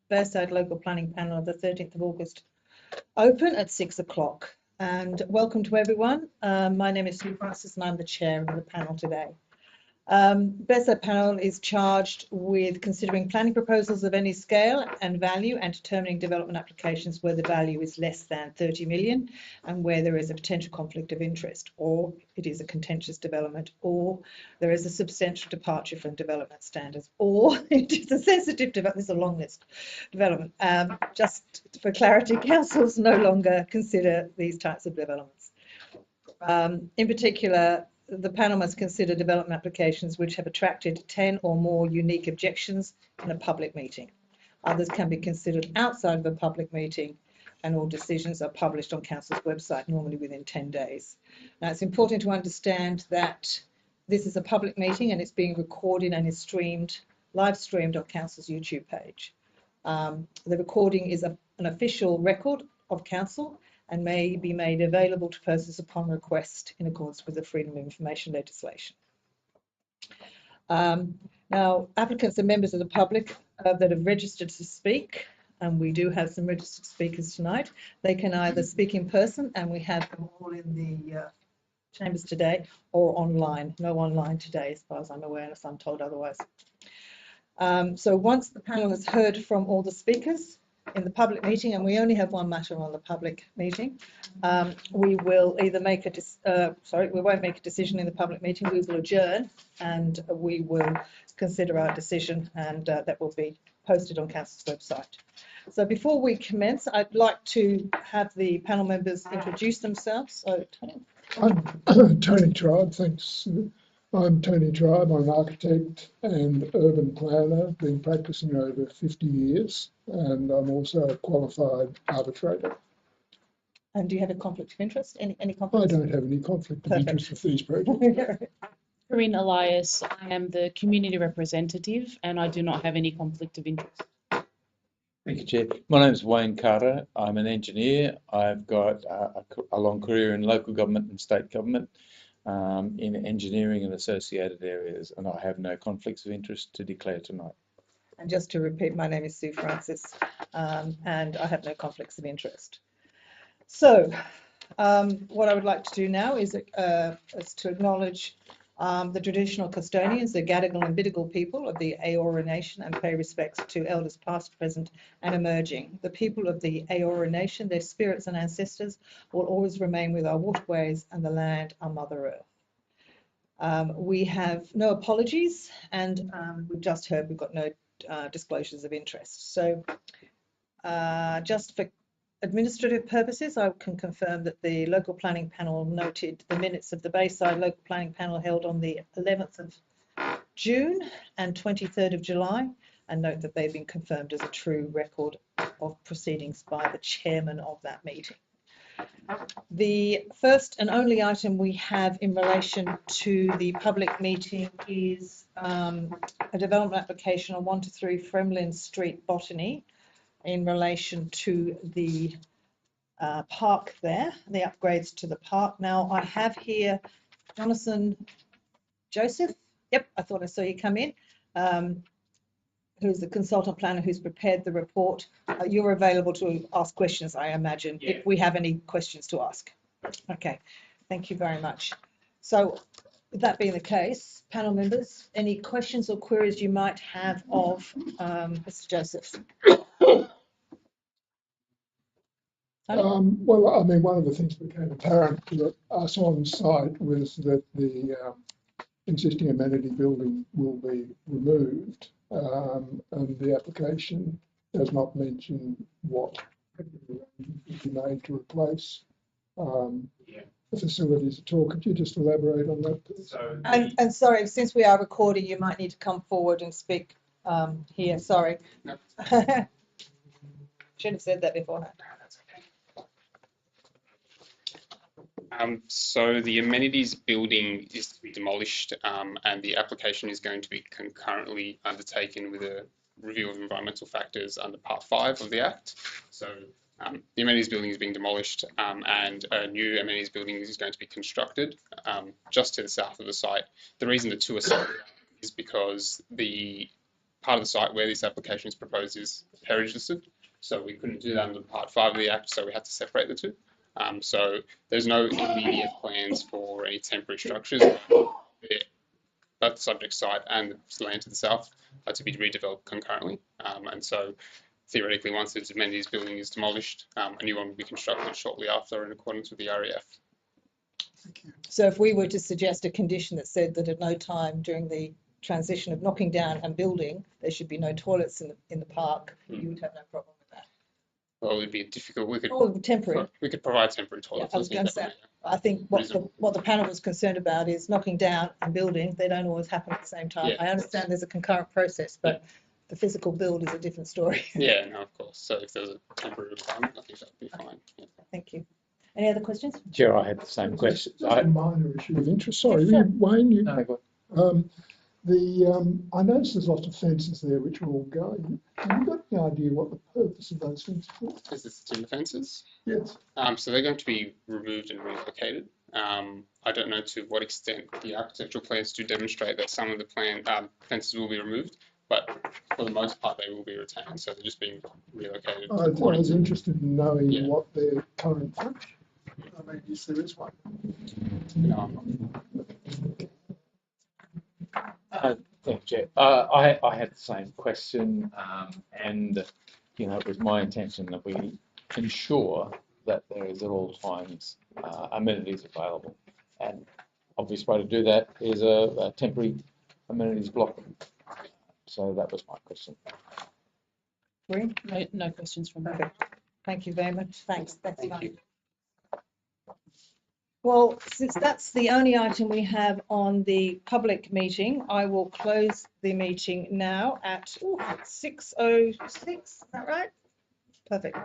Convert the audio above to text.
Bayside Local Planning Panel of the 13th of August open at 6 o'clock. And welcome to everyone. My name is Sue Francis and I'm the chair of the panel today. Bayside panel is charged with considering planning proposals of any scale and value and determining development applications where the value is less than 30 million and where there is a potential conflict of interest, or it is a contentious development, or there is a substantial departure from development standards, or it is a sensitive development. There's a long list development. Just for clarity, councils no longer consider these types of developments. In particular, the panel must consider development applications which have attracted 10 or more unique objections in a public meeting. Others can be considered outside of a public meeting, and all decisions are published on Council's website, normally within 10 days. Now, it's important to understand that this is a public meeting and it's being recorded and is live streamed on Council's YouTube page. The recording is an official record of Council and may be made available to persons upon request in accordance with the Freedom of Information legislation. Now, applicants are members of the public that have registered to speak, and we do have some registered speakers tonight. They can either speak in person, and we have them all in the chambers today, or online. No online today, as far as I'm aware, unless I'm told otherwise. So once the panel has heard from all the speakers in the public meeting, and we only have one matter on the public meeting, we will either make we won't make a decision in the public meeting. We will adjourn and we will consider our decision, and that will be posted on Council's website. So before we commence, I'd like to have the panel members introduce themselves. So, Tony. I'm Tony Tribe, thanks. I'm Tony Tribe. I'm an architect and urban planner, been practicing over 50 years, and I'm also a qualified arbitrator. And do you have a conflict of interest? Any conflict? I don't have any conflict of interest with these projects. Corinne Elias, I am the community representative and I do not have any conflict of interest. Thank you, Chair. My name is Wayne Carter. I'm an engineer. I've got a long career in local government and state government, in engineering and associated areas, and I have no conflicts of interest to declare tonight. And just to repeat, my name is Sue Francis, and I have no conflicts of interest. So what I would like to do now is to acknowledge the traditional custodians, the Gadigal and Bidjigal people of the Eora Nation, and pay respects to elders past, present and emerging. The people of the Eora Nation, their spirits and ancestors will always remain with our waterways and the land, our Mother Earth. We have no apologies, and we've just heard we've got no disclosures of interest. So just for administrative purposes, I can confirm that the local planning panel noted the minutes of the Bayside local planning panel held on the 11th of June and 23rd of July, and note that they've been confirmed as a true record of proceedings by the chairman of that meeting. The first and only item we have in relation to the public meeting is a development application on 1 to 3 Fremlin Street, Botany, in relation to the park there, the upgrades to the park. Now, I have here Jonathan Joseph. Yep, I thought I saw you come in. Who's the consultant planner who's prepared the report. You're available to ask questions, I imagine, if we have any questions to ask. Okay, thank you very much. So, with that being the case, panel members, any questions or queries you might have of Mr. Joseph? Well, I mean, one of the things that became apparent to us on site was that the existing amenity building will be removed, and the application does not mention what will be made to replace the facilities at all. Could you just elaborate on that, please? So and sorry, since we are recording, you might need to come forward and speak here. Sorry. No. Should have said that beforehand. So the amenities building is to be demolished, and the application is going to be concurrently undertaken with a review of environmental factors under Part 5 of the Act. So the amenities building is being demolished, and a new amenities building is going to be constructed just to the south of the site. The reason the two are separate is because the part of the site where this application is proposed is heritage listed. So we couldn't do that under Part 5 of the Act, so we had to separate the two. So there's no immediate plans for any temporary structures. Both the subject site and the land to the south are to be redeveloped concurrently. And so theoretically, once the amenities building is demolished, a new one will be constructed shortly after in accordance with the REF. So if we were to suggest a condition that said that at no time during the transition of knocking down and building, there should be no toilets in the park, you would have no problem with that. Well, it would be difficult. We could temporary. We could provide temporary toilets. Yeah, I was going to say, I think what the panel was concerned about is knocking down and building. They don't always happen at the same time. Yeah, I understand there's a concurrent process, but the physical build is a different story. Yeah, no, of course. So if there's a temporary requirement, I think that would be fine. Yeah. Thank you. Any other questions? Chair, I had the same question. Just a minor issue of interest. Sorry, Yes, sir. Wayne, you, No, go on. I noticed there's lots of fences there which are all going. Have you got any idea what the purpose of those fences are? Is this timber fences? Yes. So they're going to be removed and relocated. I don't know to what extent the architectural plans do demonstrate that some of the fences will be removed, but for the most part they will be retained. So they're just being relocated. I was interested in knowing Yeah. what their current function. I mean, yes, there is one. No, I'm not. Thank you, Chair. I had the same question, and it was my intention that we ensure that there is at all times amenities available, and obvious way to do that is a temporary amenities block. So that was my question. Maureen? No questions from me. Perfect. Thank you very much. Thanks. That's Thank fine. you. Well, since that's the only item we have on the public meeting, I will close the meeting now at 6:06. Is that right? Perfect.